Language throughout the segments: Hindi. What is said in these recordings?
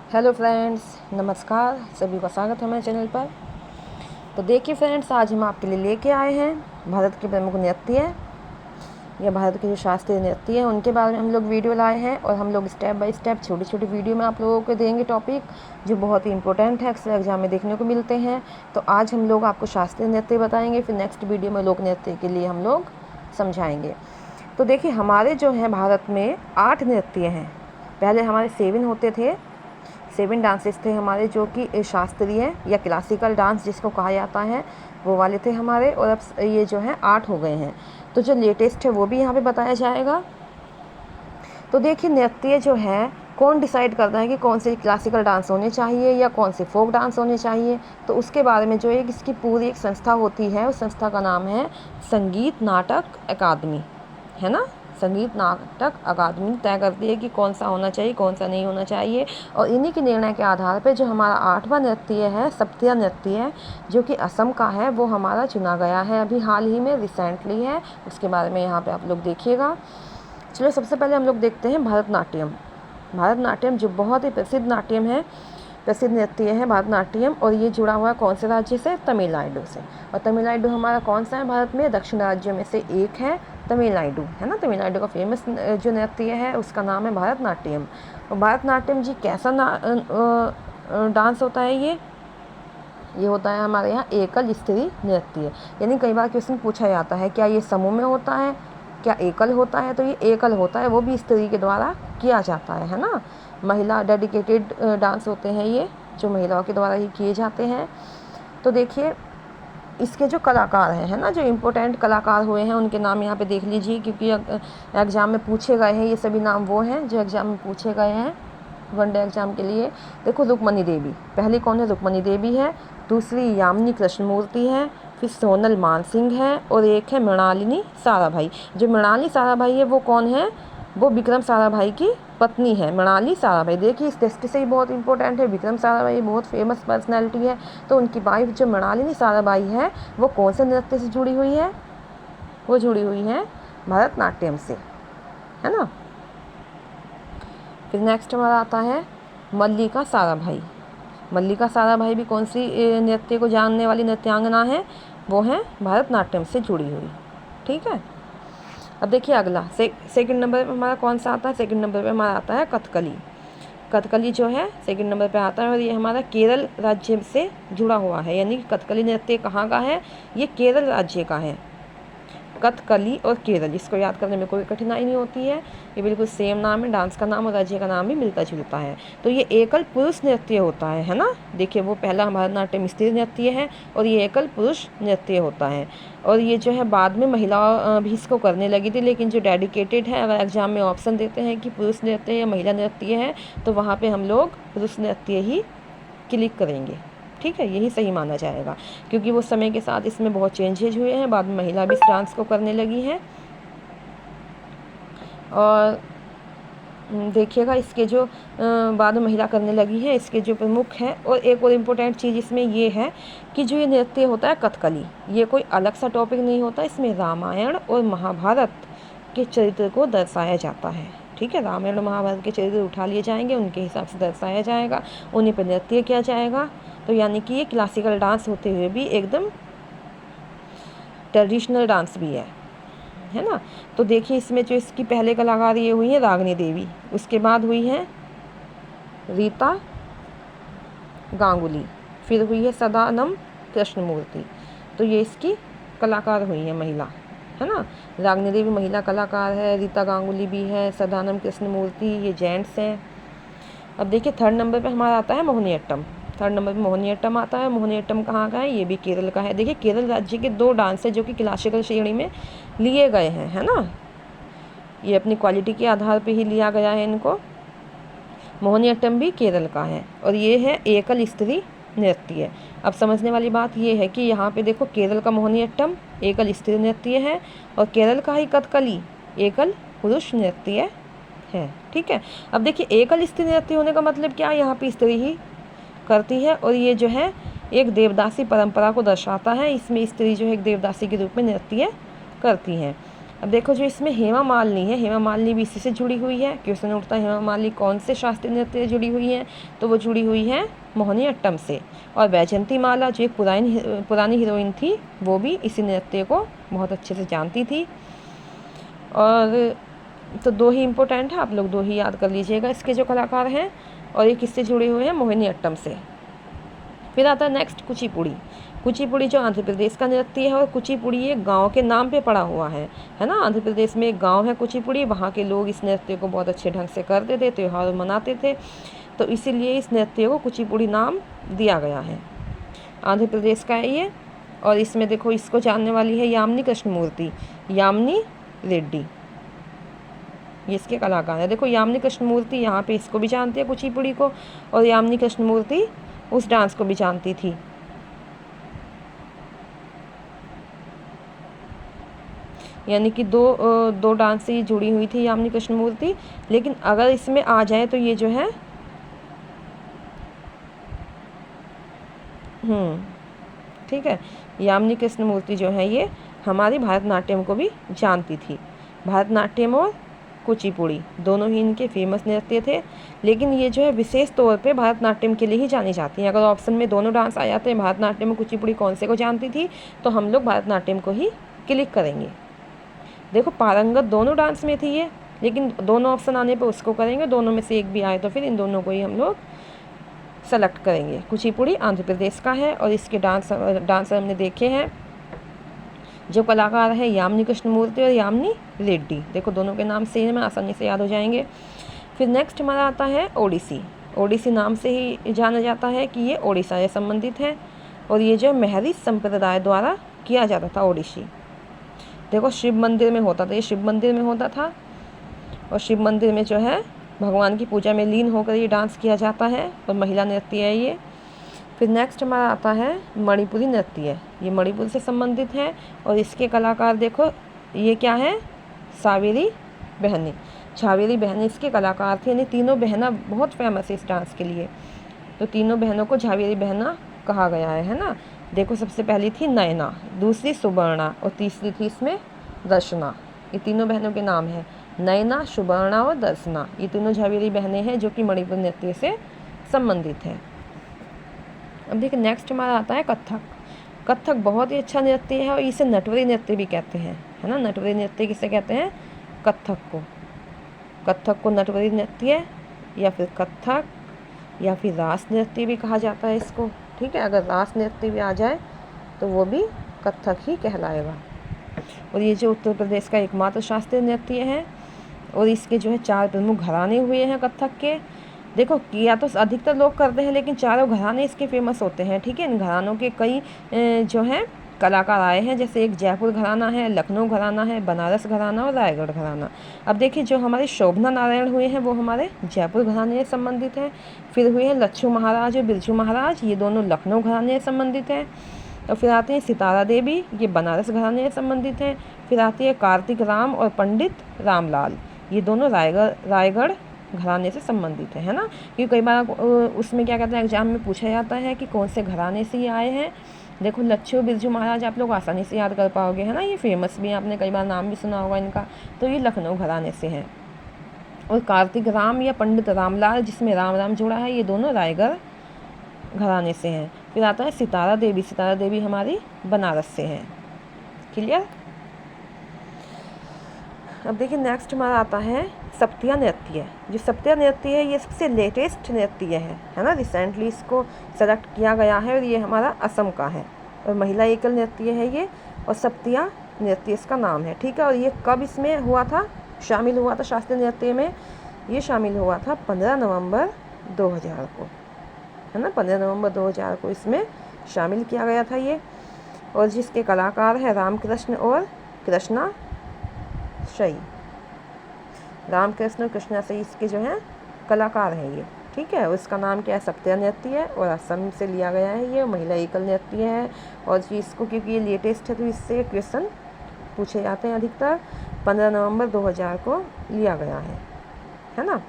हेलो फ्रेंड्स, नमस्कार। सभी का स्वागत है मेरे चैनल पर। तो देखिए फ्रेंड्स, आज हम आपके लिए लेके आए हैं भारत के प्रमुख नृत्य या भारत के जो शास्त्रीय नृत्य हैं उनके बारे में हम लोग वीडियो लाए हैं। और हम लोग स्टेप बाय स्टेप छोटी छोटी वीडियो में आप लोगों को देंगे टॉपिक जो बहुत ही इंपॉर्टेंट है, अक्सर एग्जाम में देखने को मिलते हैं। तो आज हम लोग आपको शास्त्रीय नृत्य बताएंगे, फिर नेक्स्ट वीडियो में लोक नृत्य के लिए हम लोग समझाएंगे। तो देखिए, हमारे जो है भारत में 8 नृत्य हैं। पहले हमारे 7 होते थे, 7 डांसेस थे हमारे, जो कि शास्त्रीय या क्लासिकल डांस जिसको कहा जाता है वो वाले थे हमारे। और अब ये जो है 8 हो गए हैं। तो जो लेटेस्ट है वो भी यहाँ पे बताया जाएगा। तो देखिए, नृत्य जो है कौन डिसाइड करता है कि कौन से क्लासिकल डांस होने चाहिए या कौन से फोक डांस होने चाहिए। तो उसके बारे में जो एक इसकी पूरी एक संस्था होती है, उस संस्था का नाम है संगीत नाटक अकादमी, है ना। संगीत नाटक अकादमी तय करती है कि कौन सा होना चाहिए, कौन सा नहीं होना चाहिए। और इन्हीं के निर्णय के आधार पर जो हमारा 8वां नृत्य है, सत्रिया नृत्य है, जो कि असम का है, वो हमारा चुना गया है अभी हाल ही में, रिसेंटली है। उसके बारे में यहाँ पे आप लोग देखिएगा। चलो, सबसे पहले हम लोग देखते हैं भरतनाट्यम। भरतनाट्यम जो बहुत ही प्रसिद्ध नाट्यम है, प्रसिद्ध नृत्य है भरतनाट्यम। और ये जुड़ा हुआ है कौन से राज्य से? तमिलनाडु से। और तमिलनाडु हमारा कौन सा है भारत में? दक्षिण राज्यों में से एक है तमिलनाडु, है ना। तमिलनाडु का फेमस जो नृत्य है उसका नाम है भरतनाट्यम। और भरतनाट्यम जी कैसा डांस होता है? ये होता है हमारे यहाँ एकल स्त्री नृत्य। यानी कई बार क्वेश्चन पूछा जाता है, क्या ये समूह में होता है, क्या एकल होता है? तो ये एकल होता है, वो भी स्त्री के द्वारा किया जाता है ना। महिला डेडिकेटेड डांस होते हैं ये, जो महिलाओं के द्वारा ही किए जाते हैं। तो देखिए, इसके जो कलाकार हैं, है ना, जो इम्पोर्टेंट कलाकार हुए हैं उनके नाम यहाँ पे देख लीजिए, क्योंकि एग्ज़ाम में पूछे गए हैं। ये सभी नाम वो हैं जो एग्ज़ाम में पूछे गए हैं वनडे एग्ज़ाम के लिए। देखो, रुक्मणी देवी पहली कौन है? रुक्मणी देवी है। दूसरी यामिनी कृष्णमूर्ति है। फिर सोनल मानसिंह है। और एक है मृणालिनी साराभाई। जो मृणालिनी साराभाई है वो कौन है? वो विक्रम साराभाई की पत्नी है, मृणालिनी साराभाई। देखिए, इस दृष्टि से ही बहुत इंपॉर्टेंट है। विक्रम साराभाई बहुत फेमस पर्सनैलिटी है। तो उनकी वाइफ जो मृणालिनी साराभाई है वो कौन से नृत्य से जुड़ी हुई है? वो जुड़ी हुई है भरतनाट्यम से, है ना। फिर नेक्स्ट हमारा आता है मल्लिका साराभाई। मल्लिका साराभाई भी कौन सी नृत्य को जानने वाली नृत्यांगना है? वो है भरतनाट्यम से जुड़ी हुई, ठीक है। अब देखिए अगला सेकंड नंबर पे हमारा कौन सा आता है? सेकंड नंबर पे हमारा आता है कथकली। कथकली जो है सेकंड नंबर पे आता है, और ये हमारा केरल राज्य से जुड़ा हुआ है। यानी कथकली नृत्य कहाँ का है? ये केरल राज्य का है। कथकली और केरल, इसको याद करने में कोई कठिनाई नहीं होती है। ये बिल्कुल सेम नाम है, डांस का नाम और राज्य का नाम भी मिलता जुलता है। तो ये एकल पुरुष नृत्य होता है ना। देखिए, वो पहला भरतनाट्यम स्त्री नृत्य है और ये एकल पुरुष नृत्य होता है। और ये जो है बाद में महिला भी इसको करने लगी थी, लेकिन जो डेडिकेटेड है, अगर एग्जाम में ऑप्शन देते हैं कि पुरुष नृत्य या महिला नृत्य है, तो वहाँ पर हम लोग पुरुष नृत्य ही क्लिक करेंगे, ठीक है। यही सही माना जाएगा, क्योंकि वो समय के साथ इसमें बहुत चेंजेज हुए हैं। बाद में महिला भी इस डांस को करने लगी है। और देखिएगा, इसके जो बाद में महिला करने लगी है, इसके जो प्रमुख है। और एक और इम्पोर्टेंट चीज़ इसमें ये है कि जो ये नृत्य होता है कथकली, ये कोई अलग सा टॉपिक नहीं होता। इसमें रामायण और महाभारत के चरित्र को दर्शाया जाता है, ठीक है। रामायण और महाभारत के चरित्र उठा लिए जाएंगे, उनके हिसाब से दर्शाया जाएगा, उन्हीं पर नृत्य किया जाएगा। तो यानी कि ये क्लासिकल डांस होते हुए भी एकदम ट्रेडिशनल डांस भी है ना। तो देखिए, इसमें जो इसकी पहले कलाकार ये हुई है रागिनी देवी, उसके बाद हुई है रीता गांगुली, फिर हुई है सदानम कृष्णमूर्ति। तो ये इसकी कलाकार हुई है महिला, है ना। रागिनी देवी महिला कलाकार है, रीता गांगुली भी है, सदानम कृष्णमूर्ति ये जेंट्स हैं। अब देखिए, थर्ड नंबर पे हमारा आता है मोहिनीअट्टम। थर्ड नंबर पे मोहिनीअट्टम आता है। मोहिनीअट्टम कहाँ का है? ये भी केरल का है। देखिए, केरल राज्य के 2 डांस है जो कि क्लासिकल श्रेणी में लिए गए हैं, है ना। ये अपनी क्वालिटी के आधार पे ही लिया गया है इनको। मोहिनीअट्टम भी केरल का है और ये है एकल स्त्री नृत्य। अब समझने वाली बात ये है कि यहाँ पे देखो, केरल का मोहिनीअट्टम एकल स्त्री नृत्य है और केरल का ही कथकली एकल पुरुष नृत्य है, ठीक है। अब देखिए, एकल स्त्री नृत्य होने का मतलब क्या? यहाँ पे स्त्री ही करती है और ये जो है एक देवदासी परंपरा को दर्शाता है। इसमें स्त्री जो है एक देवदासी के रूप में नृत्य करती हैं। अब देखो जो इसमें हेमा मालिनी है, हेमा मालिनी भी इसी से जुड़ी हुई है। क्वेश्चन उठता है हेमा मालिनी कौन से शास्त्रीय नृत्य से जुड़ी हुई है, तो वो जुड़ी हुई है मोहिनी अट्टम से। और वैजयंती माला जो एक पुरानी हीरोइन थी, वो भी इसी नृत्य को बहुत अच्छे से जानती थी। और तो दो ही इम्पोर्टेंट है, आप लोग दो ही याद कर लीजिएगा इसके जो कलाकार हैं। और ये किससे जुड़े हुए हैं, मोहिनी अट्टम से। फिर आता है नेक्स्ट कुचिपुड़ी। कुचिपुड़ी जो आंध्र प्रदेश का नृत्य है, और कुचिपुड़ी एक गांव के नाम पे पड़ा हुआ है ना। आंध्र प्रदेश में एक गांव है कुचिपुड़ी, वहाँ के लोग इस नृत्य को बहुत अच्छे ढंग से करते थे, त्यौहार मनाते थे, तो इसीलिए इस नृत्य को कुचिपुड़ी नाम दिया गया है। आंध्र प्रदेश का है ये। और इसमें देखो इसको जानने वाली है यामिनी कृष्णमूर्ति, यामिनी रेड्डी, ये इसके कलाकार है। देखो यामिनी कृष्णमूर्ति यहाँ पे इसको भी जानती है कुचिपुड़ी को, और यामिनी कृष्णमूर्ति उस डांस को भी जानती थी। यानी कि दो डांस से जुड़ी हुई थी यामिनी कृष्णमूर्ति। लेकिन अगर इसमें आ जाए तो ये जो है ठीक है, यामिनी कृष्णमूर्ति जो है ये हमारी भरतनाट्यम को भी जानती थी। भरतनाट्यम और कुचिपुड़ी दोनों ही इनके फेमस नृत्य थे, लेकिन ये जो है विशेष तौर पे भरतनाट्यम के लिए ही जानी जाती हैं। अगर ऑप्शन में दोनों डांस आ जाते हैं, भरतनाट्यम और कुचिपुड़ी कौन से को जानती थी, तो हम लोग भरतनाट्यम को ही क्लिक करेंगे। देखो पारंगत दोनों डांस में थी ये, लेकिन दोनों ऑप्शन आने पर उसको करेंगे, दोनों में से एक भी आए तो फिर इन दोनों को ही हम लोग सेलेक्ट करेंगे। कुचिपुड़ी आंध्र प्रदेश का है, और इसके डांसर हमने देखे हैं। जो कलाकार है यामिनी कृष्णमूर्ति और यामिनी रेड्डी। देखो दोनों के नाम सेम है, आसानी से याद हो जाएंगे। फिर नेक्स्ट हमारा आता है ओडिसी। ओडिसी नाम से ही जाना जाता है कि ये ओडिशा से संबंधित है, और ये जो महरी संप्रदाय द्वारा किया जाता था ओडिसी। देखो शिव मंदिर में होता था, ये शिव मंदिर में होता था, और शिव मंदिर में जो है भगवान की पूजा में लीन होकर ये डांस किया जाता है, और महिला नृत्य है ये। फिर नेक्स्ट हमारा आता है मणिपुरी नृत्य। ये मणिपुर से संबंधित है, और इसके कलाकार देखो ये क्या है, सावेरी बहनें। छावेरी बहनें इसके कलाकार थे, यानी तीनों बहना बहुत फेमस है इस डांस के लिए, तो तीनों बहनों को झावेरी बहना कहा गया है ना। देखो सबसे पहली थी नयना, दूसरी सुवर्णा, और तीसरी थी इसमें दर्शना। ये तीनों बहनों के नाम हैं, नयना, सुवर्णा और दर्शना। ये तीनों झावेरी बहनें हैं जो कि मणिपुर नृत्य से संबंधित है। अब देखिए नेक्स्ट हमारा आता है कथक। कथक बहुत ही अच्छा नृत्य है, और इसे नटवरी नृत्य भी कहते हैं, है ना। नटवरी नृत्य किसे कहते हैं, कथक को। कथक को नटवरी नृत्य या फिर कथक या फिर रास नृत्य भी कहा जाता है इसको, ठीक है। अगर रास नृत्य भी आ जाए तो वो भी कथक ही कहलाएगा। और ये जो उत्तर प्रदेश का एकमात्र शास्त्रीय नृत्य है, और इसके जो है 4 प्रमुख घराने हुए हैं कथक के। देखो किया तो अधिकतर लोग करते हैं, लेकिन चारों घराने इसके फेमस होते हैं, ठीक है। इन घरानों के कई जो हैं कलाकार आए हैं, जैसे एक जयपुर घराना है, लखनऊ घराना है, बनारस घराना और रायगढ़ घराना। अब देखिए जो हमारे शोभना नारायण हुए हैं वो हमारे जयपुर घराने से संबंधित हैं। फिर हुए हैं लच्छू महाराज और बिरजू महाराज, ये दोनों लखनऊ घराने से संबंधित हैं। और फिर आते हैं सितारा देवी, ये बनारस घराने से संबंधित हैं। फिर आती है कार्तिक राम और पंडित रामलाल, ये दोनों रायगढ़ घराने से संबंधित है ना। क्योंकि कई बार उसमें क्या कहते हैं एग्जाम में पूछा जाता है कि कौन से घराने से ये आए हैं। देखो लच्छू बिरजू महाराज आप लोग आसानी से याद कर पाओगे, है ना। ये फेमस भी है, आपने कई बार नाम भी सुना होगा इनका, तो ये लखनऊ घराने से हैं। और कार्तिक राम या पंडित रामलाल, जिसमें राम राम जुड़ा है, ये दोनों रायगढ़ घराने से हैं। फिर आता है सितारा देवी, सितारा देवी हमारी बनारस से हैं। क्लियर। अब देखिए नेक्स्ट हमारा आता है सप्तिया नृत्य। जो सप्तिया नृत्य है ये सबसे लेटेस्ट नृत्य है ना। रिसेंटली इसको सेलेक्ट किया गया है, और ये हमारा असम का है, और महिला एकल नृत्य है ये, और सप्तिया नृत्य इसका नाम है, ठीक है। और ये कब इसमें हुआ था, शामिल हुआ था शास्त्रीय नृत्य में, ये शामिल हुआ था 15 नवंबर 2000 को, है ना। 15 नवंबर 2000 को इसमें शामिल किया गया था ये। और जिसके कलाकार है रामकृष्ण और कृष्णा शई, रामकृष्ण और कृष्णा शई इसके जो हैं कलाकार हैं ये, ठीक है। और इसका नाम क्या है, सप्तिया नृत्य है, और असम से लिया गया है ये, महिला एकल नृत्य है। और इसको क्योंकि ये लेटेस्ट है तो इससे क्वेश्चन पूछे जाते हैं अधिकतर। 15 नवंबर 2000 को लिया गया है ना।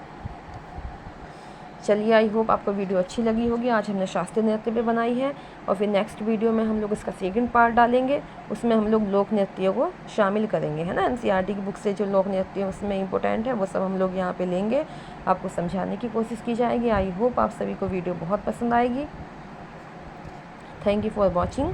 चलिए, आई होप आपको वीडियो अच्छी लगी होगी। आज हमने शास्त्रीय नृत्य पे बनाई है और फिर नेक्स्ट वीडियो में हम लोग इसका सेकंड पार्ट डालेंगे, उसमें हम लोग लोक नृत्यों को शामिल करेंगे, है ना। एनसीईआरटी की बुक से जो लोक नृत्य उसमें इम्पोर्टेंट है वो सब हम लोग यहाँ पे लेंगे, आपको समझाने की कोशिश की जाएगी। आई होप आप सभी को वीडियो बहुत पसंद आएगी। Thank you for watching.